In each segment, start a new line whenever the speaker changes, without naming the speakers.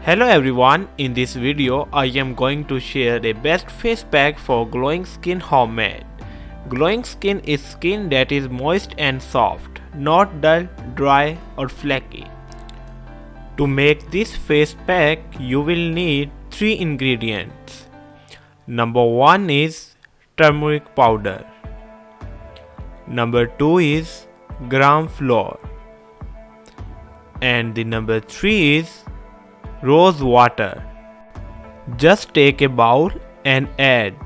Hello everyone, in this video I am going to share the best face pack for glowing skin homemade. Glowing skin is skin that is moist and soft, not dull, dry or flaky. To make this face pack you will need 3 ingredients. Number 1 is turmeric powder. Number 2 is gram flour. And the number 3 is rose water. Just take a bowl and add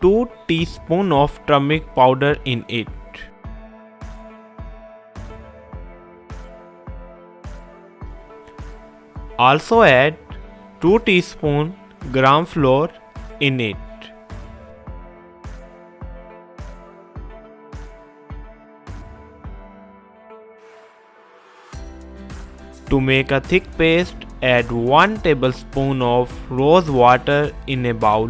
2 teaspoons of turmeric powder in it. Also add 2 teaspoons gram flour in it. To make a thick paste, add 1 tablespoon of rose water in a bowl.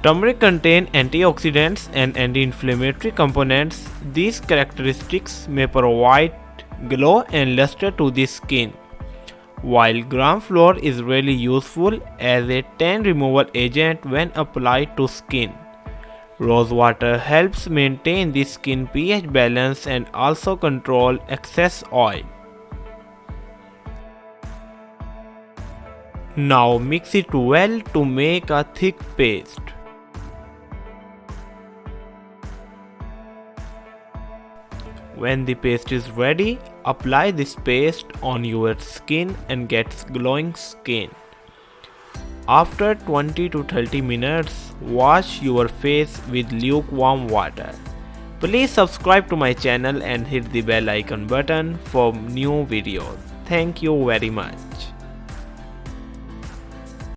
Turmeric contains antioxidants and anti-inflammatory components. These characteristics may provide glow and luster to the skin, while gram flour is really useful as a tan removal agent when applied to skin. Rose water helps maintain the skin pH balance and also control excess oil. Now mix it well to make a thick paste. When the paste is ready, apply this paste on your skin and get glowing skin. After 20 to 30 minutes, wash your face with lukewarm water. Please subscribe to my channel and hit the bell icon button for new videos. Thank you very much.